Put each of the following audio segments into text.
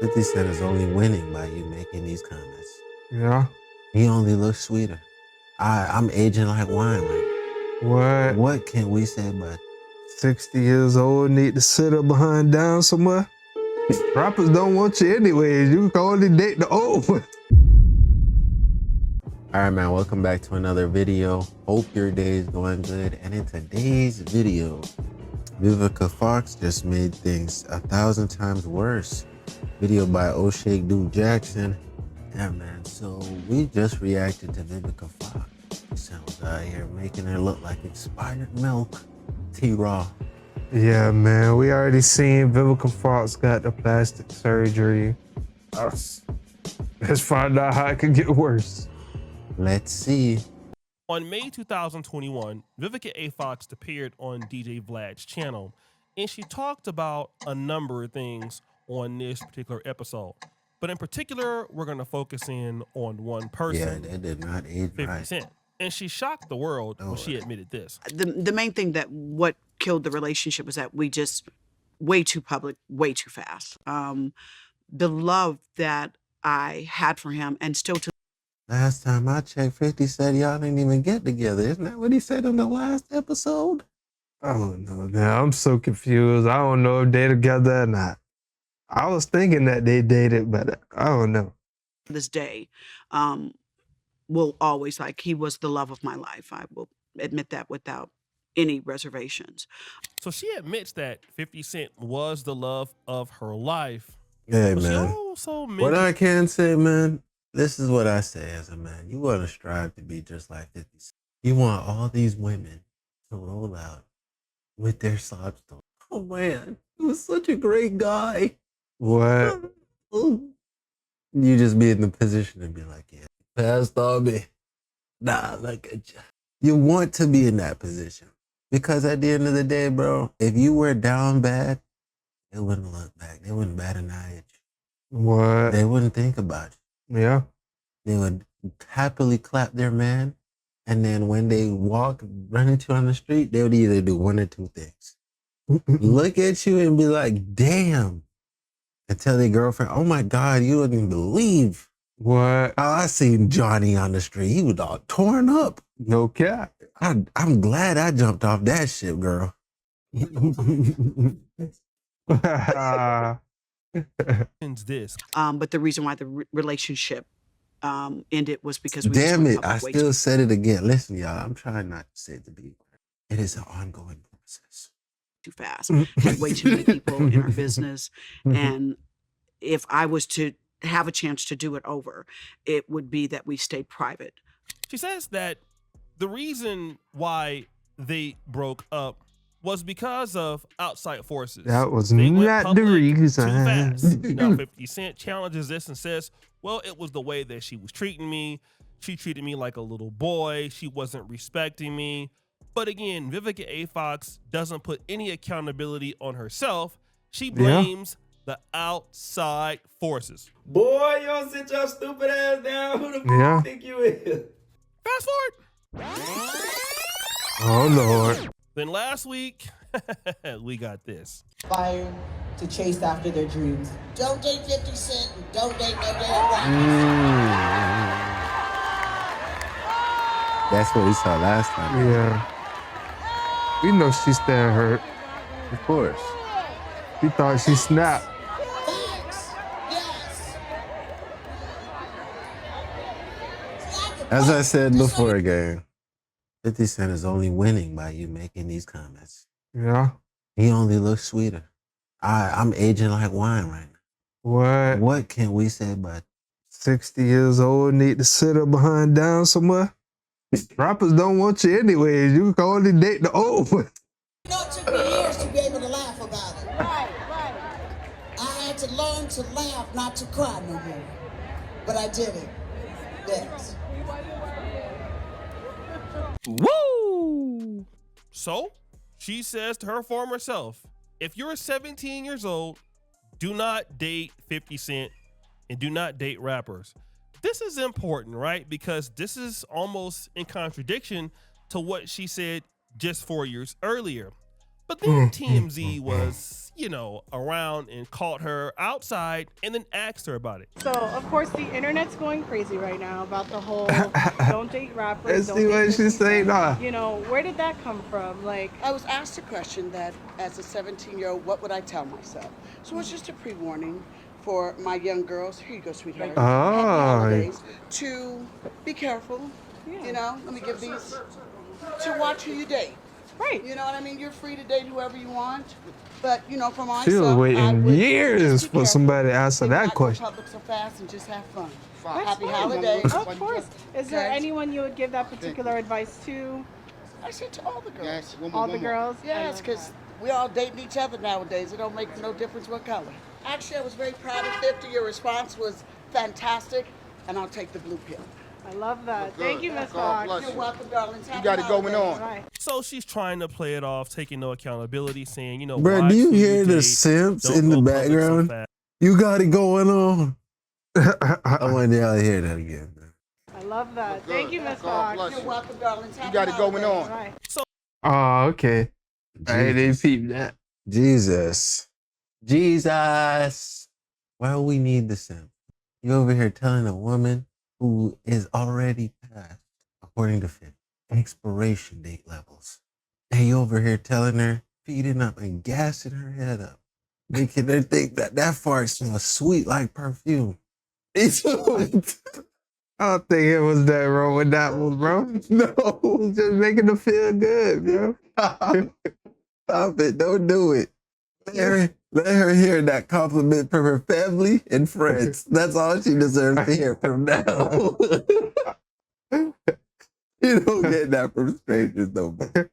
50 Cent is only winning by you making these comments. Yeah. He only looks sweeter. I'm aging like wine right now. What can we say but 60 years old, need to sit up behind down somewhere? Rappers don't want you anyways. You can only date the old one. All right, man, welcome back to another video. Hope your day is going good. And in today's video, Vivica Fox just made things 1,000 times worse. Video by O'Shea Duke Jackson. Yeah, man, so we just reacted to Vivica Fox. Sounds out here making her look like expired milk. T-Raw. Yeah, man, we already seen Vivica Fox got the plastic surgery. Let's find out how it could get worse. Let's see. On May 2021, Vivica A. Fox appeared on DJ Vlad's channel, and she talked about a number of things on this particular episode. But in particular, we're going to focus in on one person. Yeah, that did not age 50 right. Cent. And she shocked the world when she admitted this. The main thing that what killed the relationship was that we just way too public, way too fast. The love that I had for him and still to Last time I checked, 50 said y'all didn't even get together. Isn't that what he said in the last episode? I don't know now. I'm so confused. I don't know if they're together or not. I was thinking that they dated, but I don't know. this day will always, like, he was the love of my life. I will admit that without any reservations. So she admits that 50 Cent was the love of her life. Hey, But man. she also What mentioned I can say, man, this is what I say as a man. You want to strive to be just like 50 Cent. You want all these women to roll out with their sob story. Oh, man, he was such a great guy. What? You just be in the position to be like, yeah, passed on me. Nah, look at you. You want to be in that position. Because at the end of the day, bro, if you were down bad, they wouldn't look back. They wouldn't bat an eye at you. What? They wouldn't think about you. Yeah. They would happily clap their man. And then when they run into you on the street, they would either do one or two things. Look at you and be like, damn. And tell their girlfriend, oh my God, you wouldn't believe What? how I seen Johnny on the street. He was all torn up. No cap. I'm glad I jumped off that ship, girl. this. But the reason why the relationship ended was because we Damn just it, went I public way still said it again. Listen, y'all, I'm trying not to say it to be. It is an ongoing process. too fast. Had way too many people in our business. And if I was to have a chance to do it over, it would be that we stayed private. She says that the reason why they broke up was because of outside forces. That was They went not the public too reason. fast. Now 50 Cent challenges this and says, well, it was the way that she was treating me. She treated me like a little boy. She wasn't respecting me. But again, Vivica A. Fox doesn't put any accountability on herself. She blames the outside forces. Boy, you don't sit your stupid ass down. Who the fuck you think you is? Fast forward. Oh, Lord. Then last week, we got this. Fire to chase after their dreams. Don't date 50 Cent. Don't date no damn rappers. That's what we saw last time. Yeah. We know she's staying hurt. Of course. We thought she snapped. Thanks. Yes. As I said before again, 50 Cent is only winning by you making these comments. Yeah. He only looks sweeter. I'm aging like wine right now. What? What can we say but 60 years old, need to sit up behind down somewhere? Rappers don't want you anyways. You can only date the old one. You know, it took me years to be able to laugh about it. Right. I had to learn to laugh, not to cry no more. But I did it. Yes. Woo! So she says to her former self, if you're 17 years old, do not date 50 Cent and do not date rappers. This is important, right? Because this is almost in contradiction to what she said just 4 years earlier. But then TMZ was, around and caught her outside and then asked her about it. So, of course, the internet's going crazy right now about the whole don't date rappers. Let's don't see date what 50 she say Cent. now. Where did that come from? Like, I was asked a question that, as a 17-year-old, what would I tell myself? So it's just a pre-warning for my young girls. Here you go, sweetheart. Oh. Happy holidays. To be careful. Yeah. Let me give these. To watch who you date. right. You know what I mean? You're free to date whoever you want. But, for myself, She was I waiting would years just be for careful somebody to answer and that not go question. public so fast and just have fun. That's Happy fine. holidays. Of course. Is there Okay. anyone you would give that particular advice to? I said to all the girls. Yes, All the girls? Yes, because we all dating each other nowadays. It don't make no difference what color. Actually, I was very proud of 50. Your response was fantastic, and I'll take the blue pill. I love that. Good. Thank you, Miss God Fox. bless You're you. welcome, darlings. You Happy got it going holidays. on. Right. So she's trying to play it off, taking no accountability, saying, Bro, watch do you who hear the date, simps don't in the go public so background? fast. You got it going on. I want y'all to hear that again. Man. I love that. Good. Thank you, Miss God Fox. bless You're you. welcome, darlings. Happy You got it going holidays. on. Right. Oh, okay. I didn't peep that. Jesus. Why do we need the simp? You over here telling a woman who is already past, according to Fit, expiration date levels. And you over here telling her, feeding up and gassing her head up, making her think that fart smells sweet like perfume. I don't think it was that wrong with that one, bro. No, it was just making her feel good, bro. Stop it. Don't do it. Let her hear that compliment from her family and friends. That's all she deserves to hear from now. You don't get that from strangers, though. Man.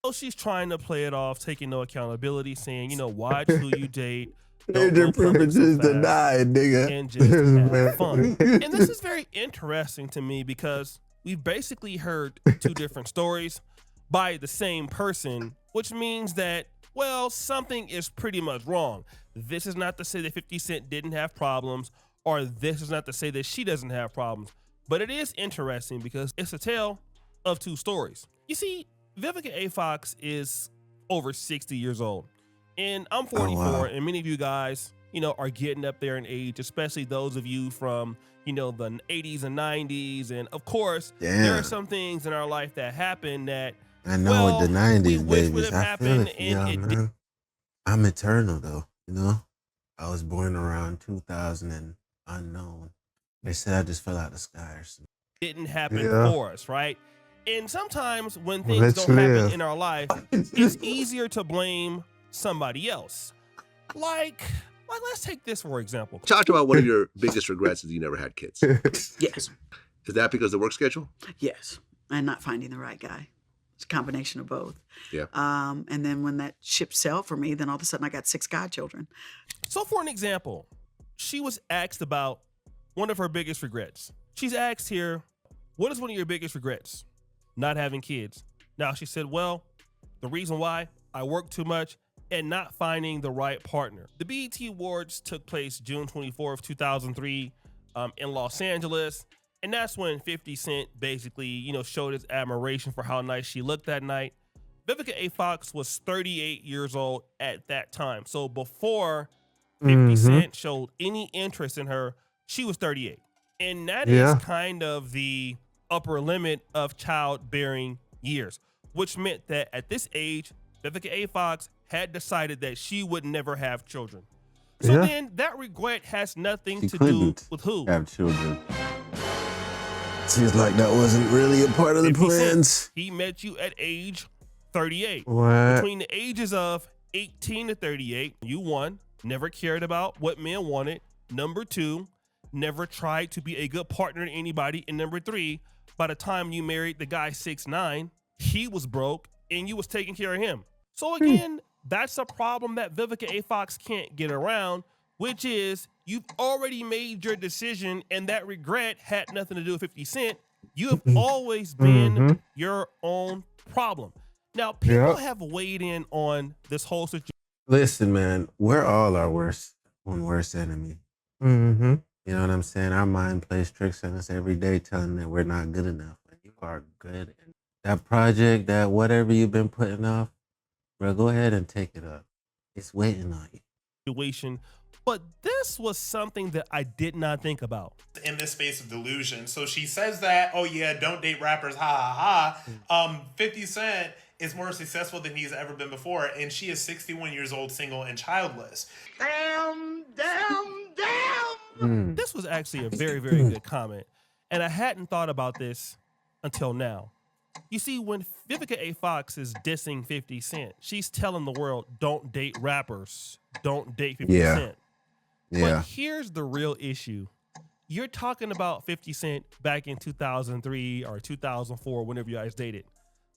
So she's trying to play it off, taking no accountability, saying, watch who you date. Don't Stranger go public so privileges fast, denied, nigga. and just have fun. And this is very interesting to me because we've basically heard two different stories by the same person, which means that, well, something is pretty much wrong. This is not to say that 50 Cent didn't have problems, or this is not to say that she doesn't have problems. But it is interesting because it's a tale of two stories. You see, Vivica A. Fox is over 60 years old. And I'm 44, wow. and many of you guys, are getting up there in age, especially those of you from, the 80s and 90s. And of course, there are some things in our life that happen that, I know well, with the we 90s, wish would babies. have I feel happened, it for and y'all, it man. I'm eternal, though, I was born around 2000 and unknown. They said I just fell out the sky or something. didn't happen Yeah. for us, right? And sometimes when Well, things let's don't happen live. in our life, it's easier to blame somebody else. Like let's take this for example. Talked about one of your biggest regrets is you never had kids. Yes, Is that because of the work schedule? yes, and not finding the right guy. It's a combination of both. Yeah. And then when that ship sailed for me, then all of a sudden I got 6 godchildren. So for an example, she was asked about one of her biggest regrets. She's asked here, what is one of your biggest regrets? Not having kids. Now she said, well, the reason why, I work too much and not finding the right partner. The BET Awards took place June 24th, 2003 in Los Angeles. And that's when 50 Cent basically, showed his admiration for how nice she looked that night. Vivica A. Fox was 38 years old at that time. So before 50 Cent showed any interest in her, she was 38. And that is kind of the upper limit of childbearing years, which meant that at this age, Vivica A. Fox had decided that she would never have children. So then that regret has nothing She to do couldn't with who? have children. Seems like that wasn't really a part of the 50 Cent. plans. He met you at age 38. What? Between the ages of 18 to 38, you one, never cared about what men wanted. Number two, never tried to be a good partner to anybody. And number three, by the time you married the guy 6'9", he was broke and you was taking care of him. So again, that's a problem that Vivica A. Fox can't get around, which is you've already made your decision and that regret had nothing to do with 50 Cent. You have always been your own problem. Now, people have weighed in on this whole situation. Listen, man, we're all our worst enemy. Mm-hmm. You know what I'm saying? Our mind plays tricks on us every day, telling that we're not good enough. But you are good. And that project, that whatever you've been putting off, bro, go ahead and take it up. It's waiting on you. Situation. But this was something that I did not think about. In this space of delusion. So she says that, oh yeah, don't date rappers, ha ha ha. 50 Cent is more successful than he's ever been before, and she is 61 years old, single, and childless. Damn. This was actually a very, very good comment. And I hadn't thought about this until now. You see, when Vivica A. Fox is dissing 50 Cent, she's telling the world, don't date rappers. Don't date 50 Cent. Yeah. But here's the real issue. You're talking about 50 Cent back in 2003 or 2004, whenever you guys dated.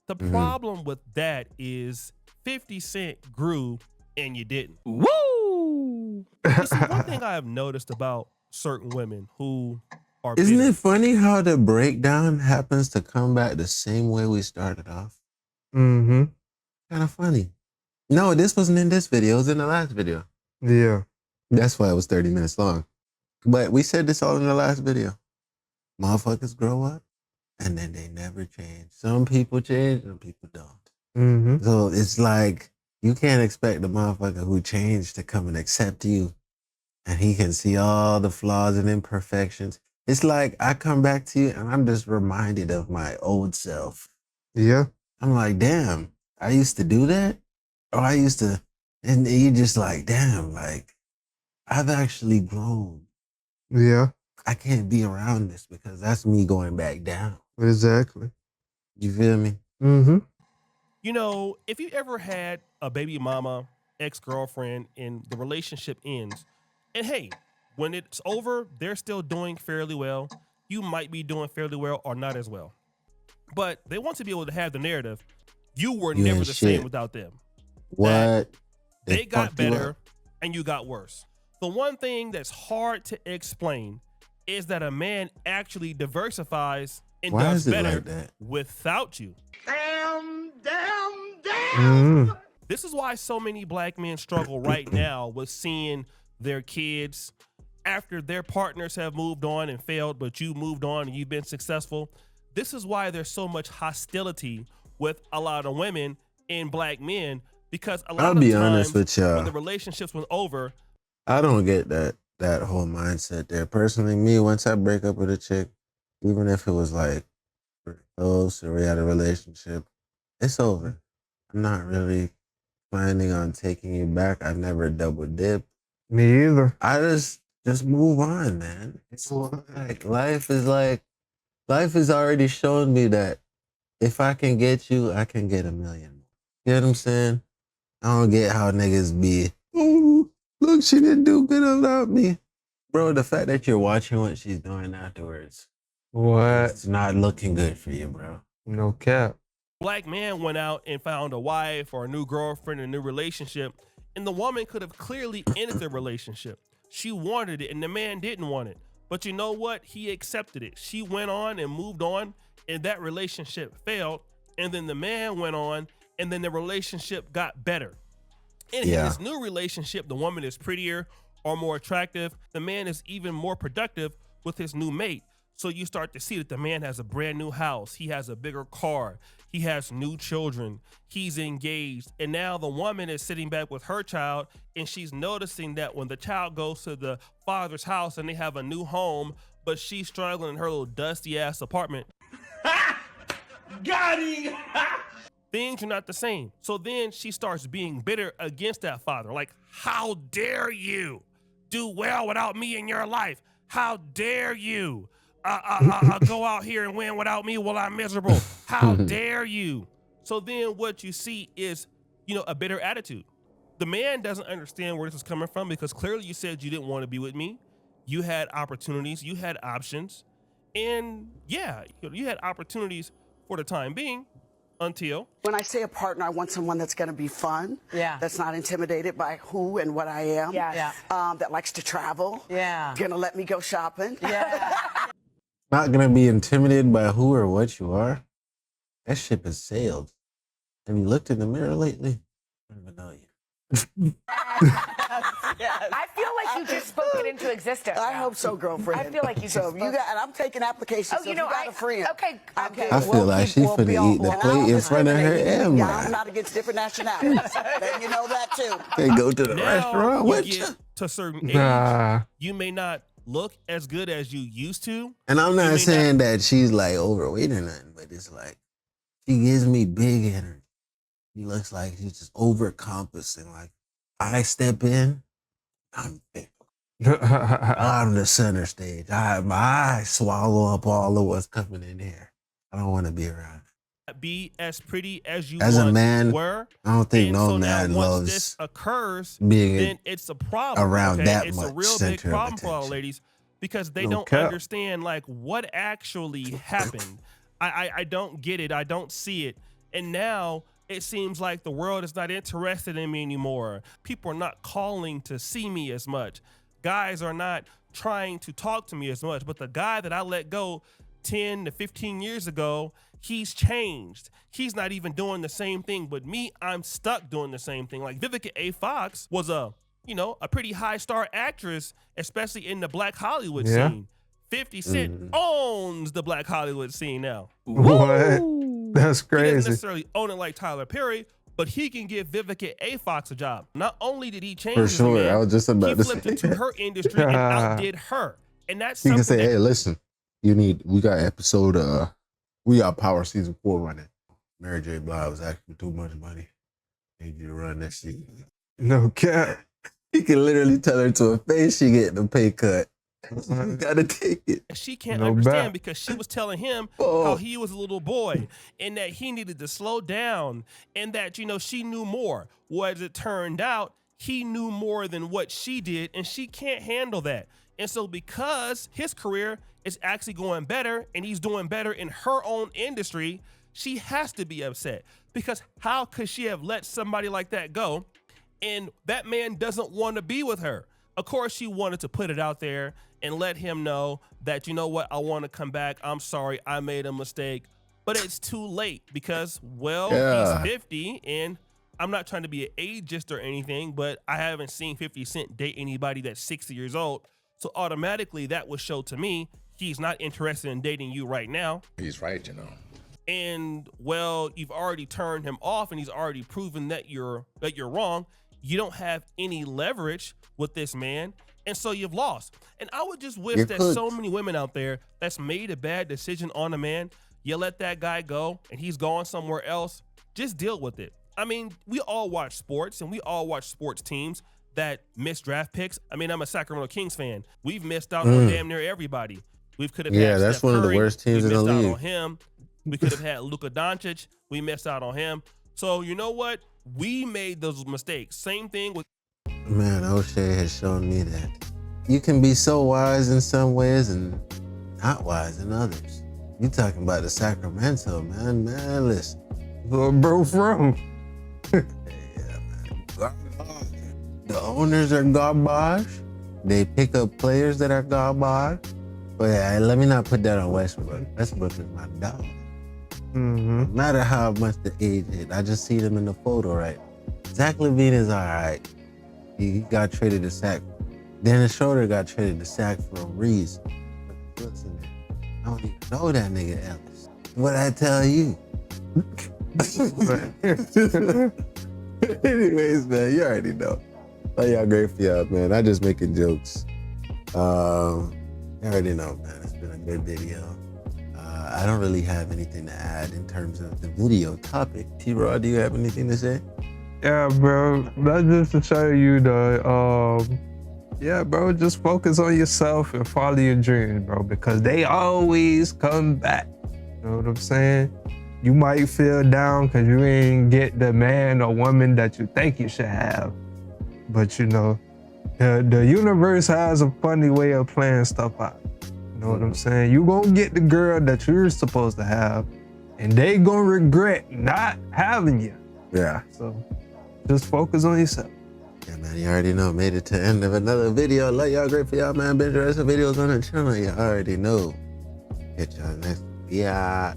The problem with that is 50 Cent grew and you didn't. Woo! You see, one thing I have noticed about certain women who are Isn't bitter, it funny how the breakdown happens to come back the same way we started off? Mm-hmm. Kind of funny. No, this wasn't in this video. It was in the last video. Yeah. That's why it was 30 minutes long. But we said this all in the last video. Motherfuckers grow up and then they never change. Some people change and people don't. Mm-hmm. So it's like you can't expect the motherfucker who changed to come and accept you and he can see all the flaws and imperfections. It's like I come back to you and I'm just reminded of my old self. Yeah. I'm like, damn, I used to do that? Or I used to, and you just like, damn, like, I've actually grown. Yeah. I can't be around this because that's me going back down. Exactly. You feel me? Mm-hmm. you know, if you ever had a baby mama, ex-girlfriend, and the relationship ends, and hey, when it's over, they're still doing fairly well. You might be doing fairly well or not as well. But they want to be able to have the narrative, you were You never ain't the shit. same without them. What? They got fucked you better up. and you got worse. The one thing that's hard to explain is that a man actually diversifies and Why does is it better like that? without you. Mm. This is why so many black men struggle right now with seeing their kids after their partners have moved on and failed, but you moved on and you've been successful. This is why there's so much hostility with a lot of women and black men, because a lot I'll of be times honest with y'all. when the relationships went over, I don't get that whole mindset there. Personally, me, once I break up with a chick, even if it was like close or we had a relationship, it's over. I'm not really planning on taking you back. I never double dip. Me either. I just move on, man. It's life has already shown me that if I can get you, I can get a million. You know what I'm saying? I don't get how niggas be, oh, look, she didn't do good without me. Bro, the fact that you're watching what she's doing afterwards, What? it's not looking good for you, bro. No cap. black man went out and found a wife or a new girlfriend, a new relationship, and the woman could have clearly ended the relationship. She wanted it and the man didn't want it. But you know what? He accepted it. She went on and moved on, and that relationship failed. And then the man went on, and then the relationship got better. In his new relationship, the woman is prettier or more attractive. The man is even more productive with his new mate. So you start to see that the man has a brand new house. He has a bigger car. He has new children. He's engaged. And now the woman is sitting back with her child, and she's noticing that when the child goes to the father's house and they have a new home, but she's struggling in her little dusty ass apartment. Got him! Things are not the same. So then she starts being bitter against that father. Like, how dare you do well without me in your life? How dare you go out here and win without me while I'm miserable? How dare you? So then what you see is, a bitter attitude. The man doesn't understand where this is coming from, because clearly you said you didn't want to be with me. You had opportunities, you had options. And yeah, you had opportunities for the time being, until when I say a partner, I want someone that's going to be fun. Yeah. That's not intimidated by who and what I am. Yeah. That likes to travel. Yeah. Going to let me go shopping. Yeah. Not gonna be intimidated by who or what you are. That ship has sailed. Have you looked in the mirror lately? I don't even know you. I feel like you just spoke it into existence. I hope so, girlfriend. I feel like you so just you got, and I'm taking applications. Oh, so you if know, you got a friend. Okay. I feel like she finna eat the plate in front of her and Yeah, mine. I'm not against different nationalities. Then you know that too. They go to the Now restaurant you with get you. to a certain age, Nah. you may not look as good as you used to. And I'm You may not saying that she's like overweight or nothing, but it's like she gives me big energy. She looks like she's just overcompensating. Like I step in, I'm big. I'm the center stage. My eyes swallow up all of what's coming in here. I don't want to be around. Be as pretty as you As a once man, were. I don't think And no so now man once loves this occurs, being then it's a problem. around okay? that it's much a real big center of problem for all attention. ladies because they No don't cap. understand like what actually happened. I don't get it. I don't see it. And now it seems like the world is not interested in me anymore. People are not calling to see me as much. Guys are not trying to talk to me as much. But the guy that I let go 10 to 15 years ago, he's changed. He's not even doing the same thing. But me, I'm stuck doing the same thing. Like Vivica A. Fox was a pretty high star actress, especially in the Black Hollywood scene. 50 Cent owns the Black Hollywood scene now. What? That's He doesn't crazy. necessarily own it like Tyler Perry, but he can give Vivica A. Fox a job. Not only did he change For as a sure. man, I was just about he to flipped say into that. her industry and outdid her. And that's You something can say, that hey, listen, we got episode, we got Power Season 4 running. Mary J. Blige was asking too much money. Need you to run that shit. No cap. You can literally tell her to her face she getting a pay cut. You gotta take it. she can't No understand bet. because she was telling him Oh. how he was a little boy and that he needed to slow down and that, she knew more. Well, as it turned out, he knew more than what she did and she can't handle that. And so because his career is actually going better and he's doing better in her own industry, she has to be upset because how could she have let somebody like that go? And that man doesn't want to be with her. Of course, she wanted to put it out there and let him know that, you know what, I want to come back. I'm sorry, I made a mistake. But it's too late because, well, Yeah. he's 50 and I'm not trying to be an ageist or anything, but I haven't seen 50 Cent date anybody that's 60 years old. So automatically that would show to me he's not interested in dating you right now. He's right, And well, you've already turned him off and he's already proven that you're wrong. You don't have any leverage with this man. And so you've lost. And I would just wish that so many women out there that's made a bad decision on a man, you let that guy go and he's gone somewhere else, just deal with it. I mean, we all watch sports and we all watch sports teams that miss draft picks. I mean, I'm a Sacramento Kings fan. We've missed out on damn near everybody. We could have had that's Steph one of the Curry. worst teams we in the missed out league. on him. We could have had Luka Doncic. We missed out on him. So you know what? We made those mistakes. Same thing with Man, O'Shea has shown me that you can be so wise in some ways and not wise in others. You talking about the Sacramento, man. Man, listen. Where bro from? The owners are garbage. They pick up players that are garbage. But yeah, let me not put that on Westbrook. Westbrook is my dog. No matter how much the age is, I just see them in the photo right. Zach LaVine is all right. He got traded to Sac. Dennis Schroeder got traded to Sac for a reason. Listen, I don't even know that nigga Ellis. What I tell you? Anyways, man, you already know. Oh, y'all great for y'all, man. I just making jokes. You already know, man. It's been a good video. I don't really have anything to add in terms of the video topic. T-Rod, do you have anything to say? Yeah, bro. That's just to show you yeah, bro, just focus on yourself and follow your dreams, bro, because they always come back. You know what I'm saying? You might feel down because you ain't get the man or woman that you think you should have. But you know, the universe has a funny way of playing stuff out. You know what I'm saying? You gonna get the girl that you're supposed to have, and they gonna regret not having you. Yeah. So just focus on yourself. Yeah, man, you already know. Made it to the end of another video. Love y'all, great for y'all, man. Binge the rest of videos on the channel. You already know. Catch y'all next. Yeah.